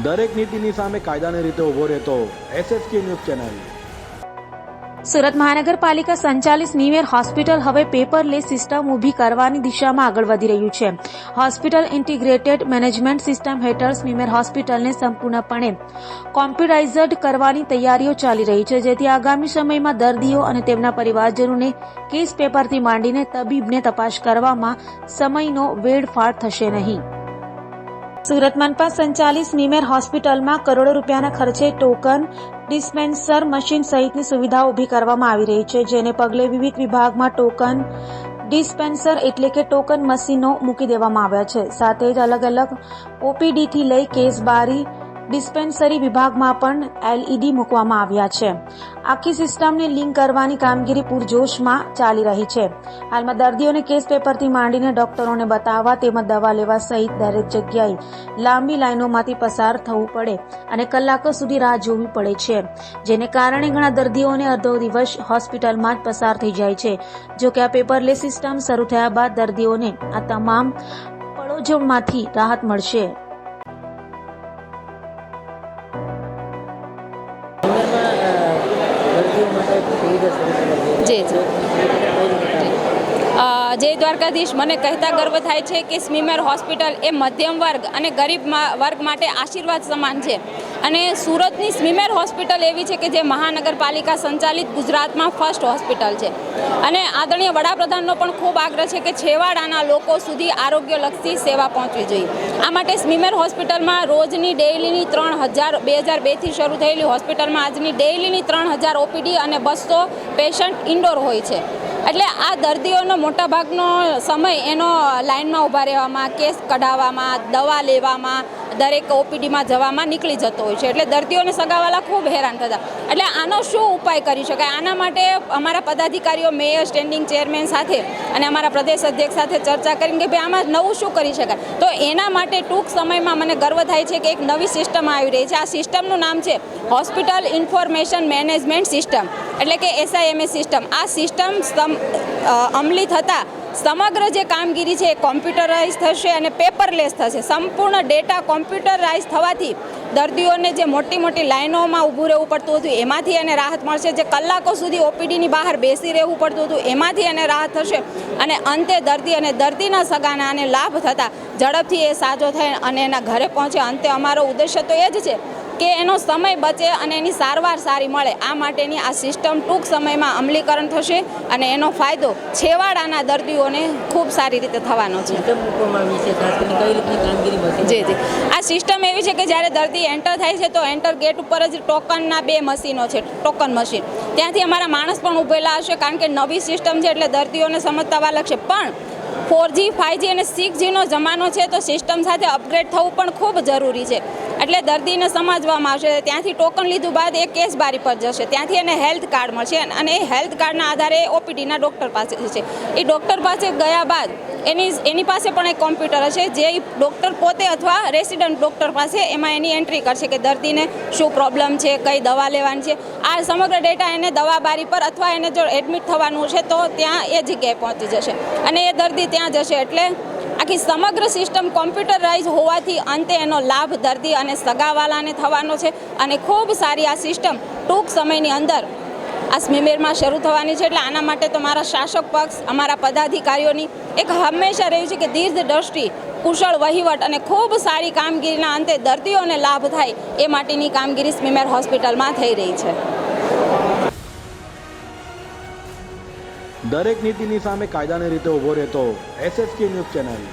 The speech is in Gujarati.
દરેક નીતિની સામે કાયદાની રીતે ઊભો રહેતો SSK ન્યૂઝ ચેનલ। સુરત મહાનગરપાલિકા સંચાલિત સ્મીમેર હોસ્પિટલ હવે પેપરલેસ સિસ્ટમ ઊભી કરવાની દિશામાં આગળ વધી રહ્યું છે। હોસ્પિટલ ઇન્ટિગ્રેટેડ મેનેજમેન્ટ સિસ્ટમ હેઠળ સ્મીમેર હોસ્પિટલને સંપૂર્ણપણે કોમ્પ્યુટરાઇઝ્ડ કરવાની તૈયારીઓ ચાલી રહી છે, જેથી આગામી સમયમાં દર્દીઓ અને તેમના પરિવારજનોને કેસ પેપરથી માંડીને તબીબને તપાસ કરવામાં સમયનો વેડફાટ થશે નહીં। સુરત મનપા સંચાલિત સ્મીમેર હોસ્પિટલમાં કરોડો રૂપિયાના ખર્ચે ટોકન ડિસ્પેન્સર મશીન સહિતની સુવિધાઓ ઊભી કરવામાં આવી રહી છે, જેને પગલે વિવિધ વિભાગમાં ટોકન ડિસ્પેન્સર એટલે કે ટોકન મશીનો મૂકી દેવામાં આવ્યા છે। સાથે જ અલગ અલગ OPDથી લઈ કેસ બારી ડિસ્પેન્સરી વિભાગમાં પણ LED મૂકવામાં આવ્યા છે। આખી સિસ્ટમને લિંક કરવાની કામગીરી પૂરજોશમાં ચાલી રહી છે। હાલમાં દર્દીઓને કેસ પેપરથી માંડીને ડોક્ટરોને બતાવવા તેમજ દવા લેવા સહિત દરેક જગ્યાએ લાંબી લાઈનોમાંથી પસાર થવું પડે અને કલાકો સુધી રાહ જોવી પડે છે, જેને કારણે ઘણા દર્દીઓને અડધો દિવસ હોસ્પિટલમાં જ પસાર થઈ જાય છે। જો કે આ પેપરલેસ સિસ્ટમ શરૂ થયા બાદ દર્દીઓને આ તમામ પડોજમાંથી રાહત મળશે। જી જી જય દ્વારકાધીશ। મને કહેતા ગર્વ થાય છે કે સ્મીમેર હોસ્પિટલ એ મધ્યમ વર્ગ અને ગરીબ વર્ગ માટે આશીર્વાદ સમાન છે અને સુરતની સ્મીમેર હોસ્પિટલ એવી છે કે જે મહાનગરપાલિકા સંચાલિત ગુજરાતમાં ફર્સ્ટ હોસ્પિટલ છે અને આદરણીય વડાપ્રધાનનો પણ ખૂબ આગ્રહ છે કે છેવાડાના લોકો સુધી આરોગ્યલક્ષી સેવા પહોંચવી જોઈએ। આ માટે સ્મીમેર હોસ્પિટલમાં રોજની ડેઇલીની 2002થી શરૂ થયેલી હોસ્પિટલમાં આજની ડેઇલીની 3000 OPD અને 200 પેશન્ટ ઇન્ડોર હોય છે। એટલે આ દર્દીઓનો મોટાભાગનો સમય એનો લાઇનમાં ઊભા રહેવામાં, કેસ કઢાવવામાં, દવા લેવામાં, દરેક OPDમાં જવામાં નીકળી જતો હોય છે। એટલે દર્દીઓને સગાવાલા ખૂબ હેરાન થતા। એટલે આનો શું ઉપાય કરી શકાય? આના માટે અમારા પદાધિકારીઓ, મેયર, સ્ટેન્ડિંગ ચેરમેન સાથે અને અમારા પ્રદેશ અધ્યક્ષ સાથે ચર્ચા કરીને કે ભાઈ આમાં નવું શું કરી શકાય, તો એના માટે ટૂંક સમયમાં મને ગર્વ થાય છે કે એક નવી સિસ્ટમ આવી રહી છે। આ સિસ્ટમનું નામ છે હોસ્પિટલ ઇન્ફોર્મેશન મેનેજમેન્ટ સિસ્ટમ એટલે કે SIMS સિસ્ટમ। આ સિસ્ટમ અમલી થતાં સમગ્ર જે કામગીરી છે એ કોમ્પ્યુટરાઇઝ થશે અને પેપરલેસ થશે। સંપૂર્ણ ડેટા કોમ્પ્યુટરાઇઝ થવાથી દર્દીઓને જે મોટી મોટી લાઈનોમાં ઊભું રહેવું પડતું હતું એમાંથી એને રાહત મળશે, જે કલાકો સુધી OPDની બહાર બેસી રહેવું પડતું હતું એમાંથી એને રાહત થશે અને અંતે દર્દી અને દર્દીના સગાના આને લાભ થતાં ઝડપથી એ સાજો થાય અને એના ઘરે પહોંચે। અંતે અમારો ઉદ્દેશ્ય તો એ જ છે કે એનો સમય બચે અને એની સારવાર સારી મળે। આ માટેની આ સિસ્ટમ ટૂંક સમયમાં અમલીકરણ થશે અને એનો ફાયદો છેવાડાના દર્દીઓને ખૂબ સારી રીતે થવાનો છે। જી જી આ સિસ્ટમ એવી છે કે જ્યારે દર્દી એન્ટર થાય છે તો એન્ટર ગેટ ઉપર જ ટોકનના 2 મશીનો છે, ટોકન મશીન, ત્યાંથી અમારા માણસ પણ ઊભેલા હશે કારણ કે નવી સિસ્ટમ છે એટલે દર્દીઓને સમજતા વાર લાગશે। પણ 4G, 5G અને 6Gનો જમાનો છે તો સિસ્ટમ સાથે અપગ્રેડ થવું પણ ખૂબ જરૂરી છે। એટલે દર્દીને સમજવામાં આવશે। ત્યાંથી ટોકન લીધું બાદ એ કેસ બારી પર જશે, ત્યાંથી એને હેલ્થ કાર્ડ મળશે અને એ હેલ્થ કાર્ડના આધારે OPDના ડૉક્ટર પાસે જશે। એ ડૉક્ટર પાસે ગયા બાદ એની પાસે પણ એક કોમ્પ્યુટર હશે જે ડૉક્ટર પોતે અથવા રેસિડન્ટ ડૉક્ટર પાસે એમાં એની એન્ટ્રી કરશે કે દર્દીને શું પ્રોબ્લેમ છે, કઈ દવા લેવાની છે। આ સમગ્ર ડેટા એને દવા બારી પર અથવા એને જો એડમિટ થવાનું છે તો ત્યાં એ જગ્યાએ પહોંચી જશે અને એ દર્દી ત્યાં જશે। એટલે આખી સમગ્ર સિસ્ટમ કોમ્પ્યુટરાઇઝ હોવાથી અંતે એનો લાભ દર્દી અને સગાવાલાને થવાનો છે અને ખૂબ સારી આ સિસ્ટમ ટૂંક સમયની અંદર આ સ્મીમેરમાં શરૂ થવાની છે। એટલે આના માટે તો મારા શાસક પક્ષ, અમારા પદાધિકારીઓની એક હંમેશા રહ્યું છે કે દીર્ઘ દ્રષ્ટિ, કુશળ વહીવટ અને ખૂબ સારી કામગીરીના અંતે દર્દીઓને લાભ થાય એ માટેની કામગીરી સ્મીમેર હોસ્પિટલમાં થઈ રહી છે। દરેક નીતિની સામે કાયદાની રીતે ઊભો રહેતો SSK ન્યૂઝ ચેનલ।